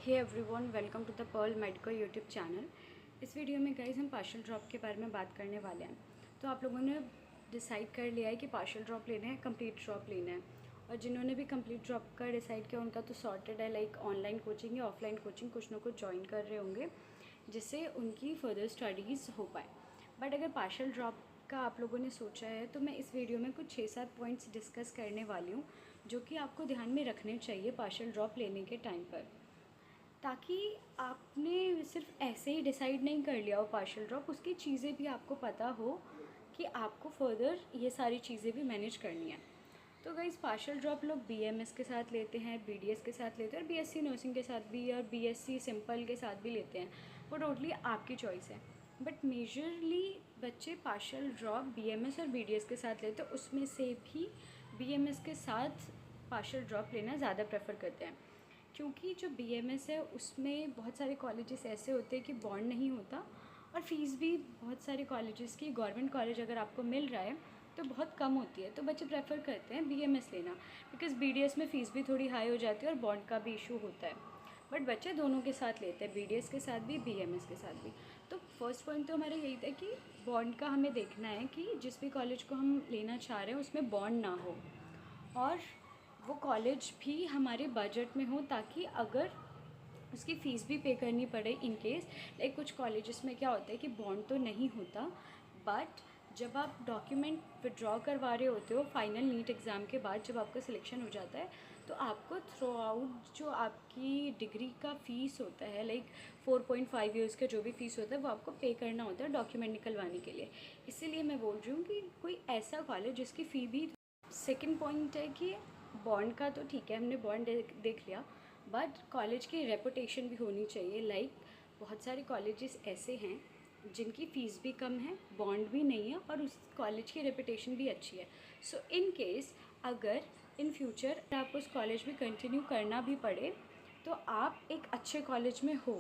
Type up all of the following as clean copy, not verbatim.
Hey everyone, welcome to the Pearl Medico YouTube channel. इस video में guys हम partial drop के बारे में बात करने वाले हैं। तो आप लोगों ने डिसाइड कर लिया है कि पार्शियल ड्रॉप लेना है, कंप्लीट ड्रॉप लेना है। और जिन्होंने भी कंप्लीट ड्रॉप का डिसाइड किया उनका तो सॉर्टेड है, लाइक ऑनलाइन कोचिंग या ऑफलाइन कोचिंग कुछ ना कुछ ज्वाइन कर रहे होंगे जिससे उनकी फर्दर स्टडीज़ हो पाए। बट अगर पार्शियल ड्रॉप का आप लोगों ने सोचा है तो मैं इस वीडियो में कुछ 6-7 पॉइंट्स डिस्कस करने वाली हूँ जो कि आपको ध्यान में रखने चाहिए पार्शियल ड्रॉप लेने के टाइम पर, ताकि आपने सिर्फ ऐसे ही डिसाइड नहीं कर लिया हो पार्शियल ड्रॉप, उसकी चीज़ें भी आपको पता हो कि आपको फर्दर ये सारी चीज़ें भी मैनेज करनी है। तो गाइस, पार्शियल ड्रॉप लोग बीएमएस के साथ लेते हैं, बीडीएस के साथ लेते हैं और बीएससी नर्सिंग के साथ भी और बीएससी सिंपल के साथ भी लेते हैं। वो टोटली आपकी चॉइस है। बट मेजरली बच्चे पार्शियल ड्रॉप बीएमएस और बीडीएस के साथ लेते हैं, उसमें से भी बीएमएस के साथ पार्शियल ड्रॉप लेना ज़्यादा प्रेफर करते हैं, क्योंकि जो बीएमएस है उसमें बहुत सारे कॉलेजेस ऐसे होते हैं कि बॉन्ड नहीं होता और फ़ीस भी बहुत सारे कॉलेजेस की, गवर्नमेंट कॉलेज अगर आपको मिल रहा है तो बहुत कम होती है। तो बच्चे प्रेफर करते हैं बीएमएस लेना, बिकॉज़ बीडीएस में फ़ीस भी थोड़ी हाई हो जाती है और बॉन्ड का भी इशू होता है। बट बच्चे दोनों के साथ लेते हैं, बीडीएस के साथ भी, बीएमएस के साथ भी। तो फर्स्ट पॉइंट तो हमारा यही था कि बॉन्ड का हमें देखना है कि जिस भी कॉलेज को हम लेना चाह रहे हैं उसमें बॉन्ड ना हो और वो कॉलेज भी हमारे बजट में हो, ताकि अगर उसकी फ़ीस भी पे करनी पड़े इन केस, लाइक कुछ कॉलेजेस में क्या होता है कि बॉन्ड तो नहीं होता, बट जब आप डॉक्यूमेंट विड्रॉ करवा रहे होते हो फाइनल नीट एग्ज़ाम के बाद, जब आपका सिलेक्शन हो जाता है तो आपको थ्रू आउट जो आपकी डिग्री का फ़ीस होता है, लाइक 4.5 ईयर्स का जो भी फ़ीस होता है वो आपको पे करना होता है डॉक्यूमेंट निकलवाने के लिए। इसीलिए मैं बोल रही हूँ कि कोई ऐसा कॉलेज जिसकी फ़ी भी। सेकंड पॉइंट है कि बॉन्ड का तो ठीक है, हमने बॉन्ड देख लिया, बट कॉलेज की रेपुटेशन भी होनी चाहिए। लाइक बहुत सारे कॉलेजेस ऐसे हैं जिनकी फ़ीस भी कम है, बॉन्ड भी नहीं है और उस कॉलेज की रेपुटेशन भी अच्छी है। सो इन केस अगर इन फ्यूचर आपको उस कॉलेज में कंटिन्यू करना भी पड़े तो आप एक अच्छे कॉलेज में हो।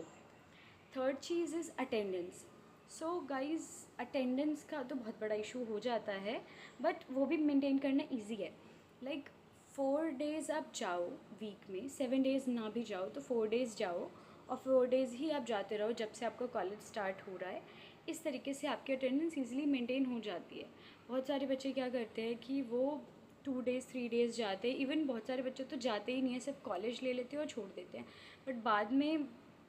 Third cheese is attendance. So guys, attendance का तो बहुत बड़ा इशू हो जाता है, बट वो भी मेंटेन करना इजी है। लाइक 4 डेज़ आप जाओ वीक में, 7 डेज़ ना भी जाओ तो 4 डेज़ जाओ और 4 डेज़ ही आप जाते रहो जब से आपका कॉलेज स्टार्ट हो रहा है। इस तरीके से आपकी अटेंडेंस ईज़िली मेंटेन हो जाती है। बहुत सारे बच्चे क्या करते हैं कि वो 2 डेज़ 3 डेज़ जाते हैं, इवन बहुत सारे बच्चे तो जाते ही नहीं है, सिर्फ कॉलेज ले लेते हैं और छोड़ देते हैं। बट बाद में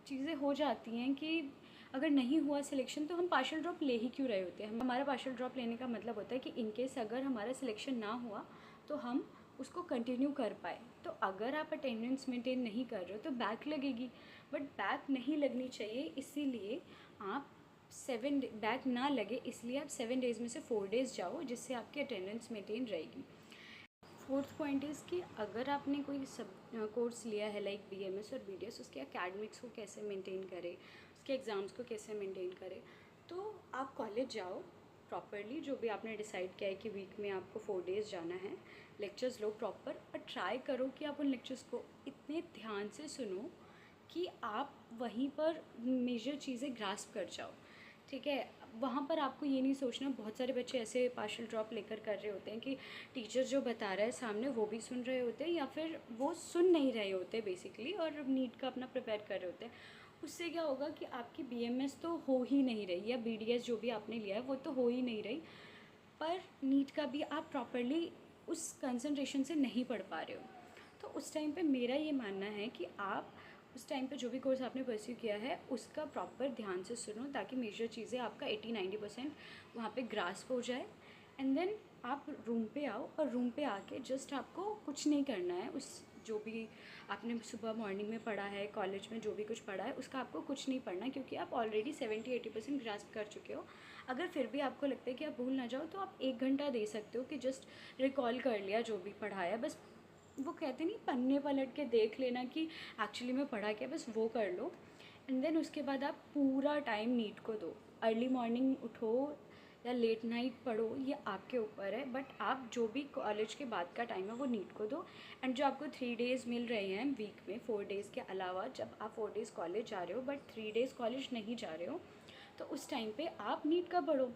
चीज़ें हो जाती हैं कि अगर नहीं हुआ सिलेक्शन तो हम पार्शियल ड्रॉप ले ही क्यों रहे होते हैं। हमारा पार्शियल ड्रॉप लेने का मतलब होता है कि इन केस अगर हमारा सिलेक्शन ना हुआ तो हम उसको कंटिन्यू कर पाए। तो अगर आप अटेंडेंस मेंटेन नहीं कर रहे हो तो बैक लगेगी, बट बैक नहीं लगनी चाहिए, इसीलिए आप बैक ना लगे इसलिए आप 7 डेज़ में से 4 डेज़ जाओ, जिससे आपकी अटेंडेंस मेंटेन रहेगी। फोर्थ पॉइंट इज़ कि अगर आपने कोई कोर्स लिया है लाइक बीएमएस और बीडीएस, उसके एकेडमिक्स को कैसे मेंटेन करें, उसके एग्ज़ाम्स को कैसे मेंटेन करें, तो आप कॉलेज जाओ प्रॉपरली, जो भी आपने डिसाइड किया है कि वीक में आपको 4 डेज़ जाना है, लेक्चर्स लो प्रॉपर और ट्राई करो कि आप उन लेक्चर्स को इतने ध्यान से सुनो कि आप वहीं पर मेजर चीज़ें ग्रास्प कर जाओ। ठीक है, वहाँ पर आपको ये नहीं सोचना। बहुत सारे बच्चे ऐसे पार्शियल ड्रॉप लेकर कर रहे होते हैं कि टीचर जो बता रहा है सामने वो भी सुन रहे होते हैं या फिर वो सुन नहीं रहे होते बेसिकली, और नीट का अपना प्रिपेयर कर रहे होते हैं। उससे क्या होगा कि आपकी बीएमएस तो हो ही नहीं रही या बीडीएस जो भी आपने लिया है वो तो हो ही नहीं रही, पर नीट का भी आप प्रॉपरली उस कंसंट्रेशन से नहीं पढ़ पा रहे हो। तो उस टाइम पे मेरा ये मानना है कि आप उस टाइम पे जो भी कोर्स आपने परस्यू किया है उसका प्रॉपर ध्यान से सुनो, ताकि मेजर चीज़ें आपका 80-90% वहाँ पे ग्रास्प हो जाए। एंड देन आप रूम पे आओ और रूम पे आके जस्ट आपको कुछ नहीं करना है, उस जो भी आपने सुबह मॉर्निंग में पढ़ा है, कॉलेज में जो भी कुछ पढ़ा है उसका आपको कुछ नहीं पढ़ना, क्योंकि आप ऑलरेडी 70-80% ग्रास्प कर चुके हो। अगर फिर भी आपको लगता है कि आप भूल ना जाओ तो आप 1 घंटा दे सकते हो कि जस्ट रिकॉल कर लिया जो भी पढ़ाया, बस वो कहते नहीं पन्ने पलट के देख लेना कि एक्चुअली में पढ़ा क्या, बस वो कर लो। एंड देन उसके बाद आप पूरा टाइम नीट को दो। अर्ली मॉर्निंग उठो या लेट नाइट पढ़ो, ये आपके ऊपर है, बट आप जो भी कॉलेज के बाद का टाइम है वो नीट को दो। एंड जो आपको 3 डेज़ मिल रहे हैं वीक में, 4 डेज़ के अलावा, जब आप 4 डेज़ कॉलेज जा रहे हो बट 3 डेज़ कॉलेज नहीं जा रहे हो, तो उस टाइम पे आप नीट का पढ़ो।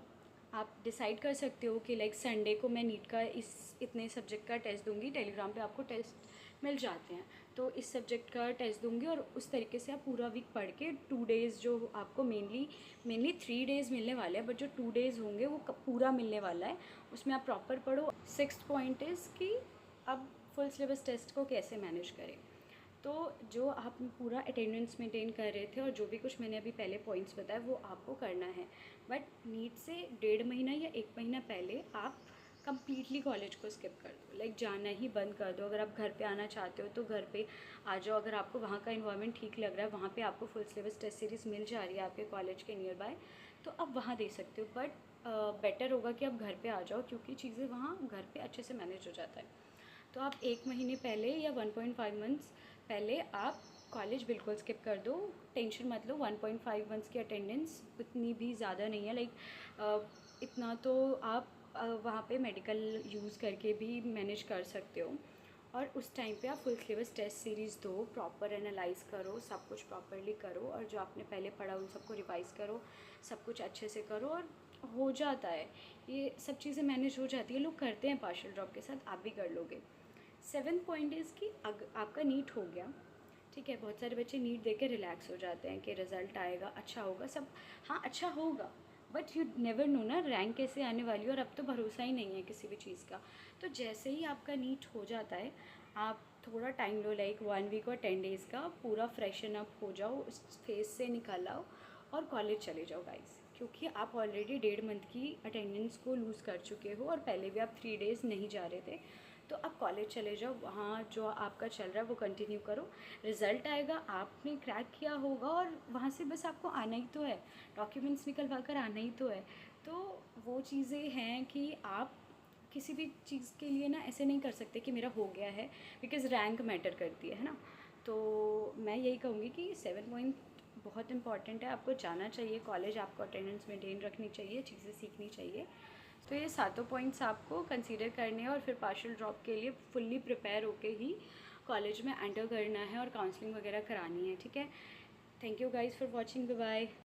आप डिसाइड कर सकते हो कि लाइक संडे को मैं नीट का इतने सब्जेक्ट का टेस्ट दूंगी, टेलीग्राम पे आपको टेस्ट मिल जाते हैं। तो इस सब्जेक्ट का टेस्ट दूंगी और उस तरीके से आप पूरा वीक पढ़ के 2 डेज़ जो आपको मेनली 3 डेज़ मिलने वाले हैं, बट जो 2 डेज़ होंगे वो पूरा मिलने वाला है, उसमें आप प्रॉपर पढ़ो। 6th पॉइंट इज़ कि अब फुल सिलेबस टेस्ट को कैसे मैनेज करें। तो जो आप पूरा अटेंडेंस मेंटेन कर रहे थे और जो भी कुछ मैंने अभी पहले पॉइंट्स बताए वो आपको करना है, बट नीट से 1.5 महीना या 1 महीना पहले आप कम्प्लीटली कॉलेज को स्किप कर दो, लाइक जाना ही बंद कर दो। अगर आप घर पे आना चाहते हो तो घर पे आ जाओ, अगर आपको वहाँ का इन्वायरमेंट ठीक लग रहा है, वहाँ पे आपको फुल सिलेबस टेस्ट सीरीज़ मिल जा रही है आपके कॉलेज के नियर बाय, तो आप वहाँ दे सकते हो। बट बेटर होगा कि आप घर पे आ जाओ, क्योंकि चीज़ें वहाँ घर पे अच्छे से मैनेज हो जाता है। तो आप 1 महीने पहले या 1.5 मंथ्स पहले आप कॉलेज बिल्कुल स्किप कर दो। टेंशन मत लो, 1.5 मंथ्स की अटेंडेंस उतनी भी ज़्यादा नहीं है, लाइक इतना तो आप वहाँ पे मेडिकल यूज़ करके भी मैनेज कर सकते हो। और उस टाइम पे आप फुल सिलेबस टेस्ट सीरीज़ दो, प्रॉपर एनालाइज करो, सब कुछ प्रॉपरली करो, और जो आपने पहले पढ़ा उन सबको रिवाइज़ करो, सब कुछ अच्छे से करो, और हो जाता है, ये सब चीज़ें मैनेज हो जाती है। लोग करते हैं पार्शियल ड्रॉप के साथ, आप भी कर लोगे। 7th पॉइंट इज़ कि आपका नीट हो गया, ठीक है। बहुत सारे बच्चे नीट दे के रिलैक्स हो जाते हैं कि रिज़ल्ट आएगा, अच्छा होगा सब। हाँ, अच्छा होगा, बट यू नेवर नो ना रैंक कैसे आने वाली है, और अब तो भरोसा ही नहीं है किसी भी चीज़ का। तो जैसे ही आपका नीट हो जाता है, आप थोड़ा टाइम लो, लाइक 1 वीक और 10 डेज़ का, पूरा फ्रेशन अप हो जाओ, उस फेज से निकल आओ और कॉलेज चले जाओ गाइस, क्योंकि आप ऑलरेडी 1.5 मंथ की अटेंडेंस को लूज़ कर चुके हो, और पहले भी आप 3 डेज़ नहीं जा रहे थे। तो आप कॉलेज चले जाओ, वहाँ जो आपका चल रहा है वो कंटिन्यू करो। रिज़ल्ट आएगा, आपने क्रैक किया होगा, और वहाँ से बस आपको आना ही तो है, डॉक्यूमेंट्स निकलवा कर आना ही तो है। तो वो चीज़ें हैं कि आप किसी भी चीज़ के लिए ना ऐसे नहीं कर सकते कि मेरा हो गया है, बिकॉज़ रैंक मैटर करती है ना। तो मैं यही कहूँगी कि 7 पॉइंट बहुत इंपॉर्टेंट है, आपको जाना चाहिए कॉलेज, आपको अटेंडेंस मेंटेन रखनी चाहिए, चीज़ें सीखनी चाहिए। तो ये सातों पॉइंट्स आपको कंसीडर करने हैं, और फिर पार्शियल ड्रॉप के लिए फुल्ली प्रिपेयर होके ही कॉलेज में एंटर करना है और काउंसलिंग वगैरह करानी है, ठीक है। Thank you guys for watching, bye bye.